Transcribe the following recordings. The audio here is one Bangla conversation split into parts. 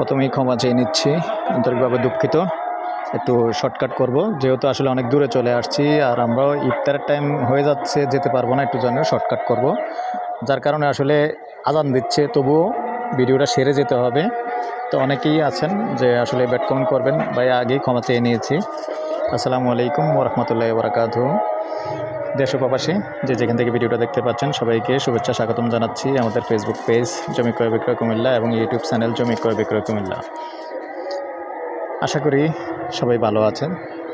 প্রথমেই ক্ষমা চেয়ে নিচ্ছি, আন্তরিকভাবে দুঃখিত। একটু শর্টকাট করব, যেহেতু আসলে অনেক দূরে চলে আসছি আর আমরাও ইফতারের টাইম হয়ে যাচ্ছে, যেতে পারবো না, একটু জন্য শর্টকাট করব, যার কারণে আসলে আজান দিচ্ছে, তবুও ভিডিওটা সেরে যেতে হবে। তো অনেকেই আছেন যে আসলে ব্যাড কমেন্ট করবেন, ভাই আগেই ক্ষমা চেয়ে নিয়েছি। আসসালামু আলাইকুম ওয়া রাহমাতুল্লাহি ওয়া বারাকাতুহু। দেশ ও প্রবাসী যে যেখান থেকে ভিডিওটা দেখতে পাচ্ছেন সবাইকে শুভেচ্ছা স্বাগতম জানাচ্ছি আমাদের ফেসবুক পেজ জমি ক্রয় বিক্রয় কুমিল্লা এবং ইউটিউব চ্যানেল জমি ক্রয় বিক্রয় কুমিল্লা। আশা করি সবাই ভালো আছেন।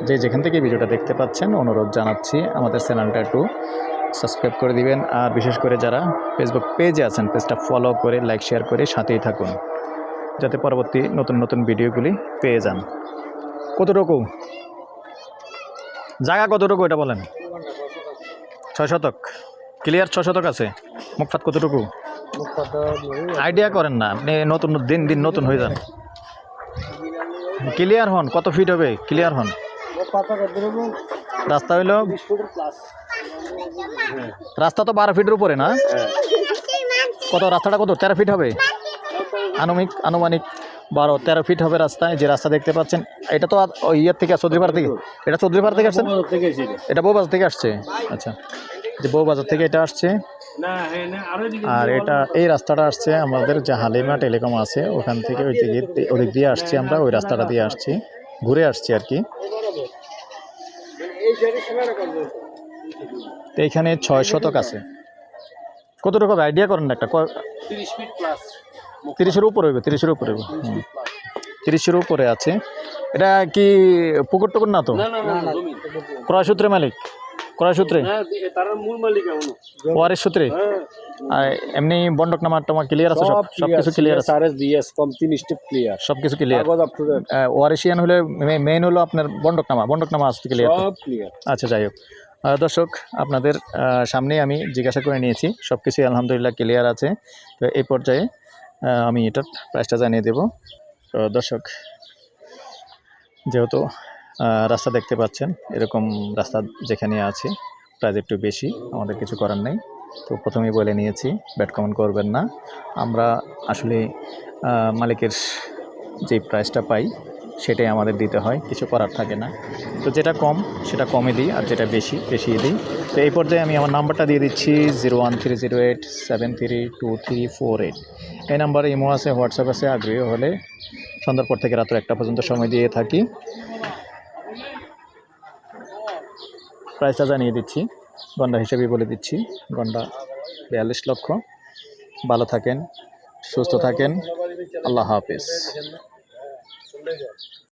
যে যেখান থেকে ভিডিওটা দেখতে পাচ্ছেন অনুরোধ জানাচ্ছি আমাদের চ্যানেলটা একটু সাবস্ক্রাইব করে দিবেন, আর বিশেষ করে যারা ফেসবুক পেজে আছেন পেজটা ফলো করে লাইক শেয়ার করে সাথেই থাকুন, যাতে পরবর্তী নতুন নতুন ভিডিওগুলি পেয়ে যান। কতটুকু জায়গা, কতটুকু এটা বলেন? 6 শতক ক্লিয়ার? 6 শতক আছে। মুখপাত কতটুকু আইডিয়া করেন না, আপনি নতুন দিন দিন নতুন হয়ে যান। ক্লিয়ার হন, কত ফিট হবে? ক্লিয়ার হন। রাস্তা হইল, রাস্তা তো 12 ফিটের উপরে না? কত রাস্তাটা কত 13 ফিট হবে আনুমানিক 12-13 ফিট হবে রাস্তায়। যে রাস্তা দেখতে পাচ্ছেন এটা তো ইয়ের থেকে চৌধুরীপাড়া থেকে, এটা চৌধুরীপাড়া থেকে আসছে, এটা বউবাজার থেকে আসছে। আচ্ছা, যে বউবাজার থেকে এটা আসছে, আর এটা এই রাস্তাটা আসছে আমাদের যে হালিমা টেলিকম আছে ওখান থেকে ওদিক দিয়ে আসছি আমরা, ওই রাস্তাটা দিয়ে আসছি, ঘুরে আসছি আর কি। এইখানে 6 শতক আছে। কতটুকু আইডিয়া করেন না একটা? 30-এর উপরে হইবে, 30-এর উপরে হইবে। 30-এর উপরে আছে। এটা কি পুকুর টুকুর না তো? ক্রয়সূত্রে মালিক, ক্রয়সূত্রে ওয়ারিশ সূত্রে। আর এমনি বন্ডকনামা টমা ক্লিয়ার আছে? সব কিছু ক্লিয়ার আছে, সব কিছু ক্লিয়ার। ওয়ারিশিয়ান হলে মেইন হলো আপনার বন্ডকনামা আছে ক্লিয়ার। আচ্ছা, যাই হোক দর্শক, আপনাদের সামনেই আমি জিজ্ঞাসা করে নিয়েছি, সব কিছুই আলহামদুলিল্লাহ ক্লিয়ার আছে। তো এই পর্যায়ে আমি এটার প্রাইসটা জানিয়ে দেব। তো দর্শক, যেহেতু রাস্তা দেখতে পাচ্ছেন, এরকম রাস্তা যেখানে আছে প্রাইস একটু বেশি, আমাদের কিছু করার নেই। তো প্রথমেই বলে নিয়েছি, ব্যাড কমেন্ট করবেন না। আমরা আসলে মালিকের যে প্রাইসটা পাই সেটাই আমাদের দিতে হয়, কিছু করার থাকে না। তো যেটা কম সেটা কমে দিই, আর যেটা বেশি দিই। তো এই পর্যায়ে আমি আমার নাম্বারটা দিয়ে দিচ্ছি 01308732348। এই নাম্বারে ইমো আছে, হোয়াটসঅ্যাপ আছে। আগ্রহী হলে সন্ধ্যার পর থেকে রাত্র 1টা পর্যন্ত সময় দিয়ে থাকি। প্রাইসটা জানিয়ে দিচ্ছি, গন্ডা হিসেবেই বলে দিচ্ছি, গন্ডা 42 লক্ষ। ভালো থাকেন, সুস্থ থাকেন, আল্লাহ হাফেজ।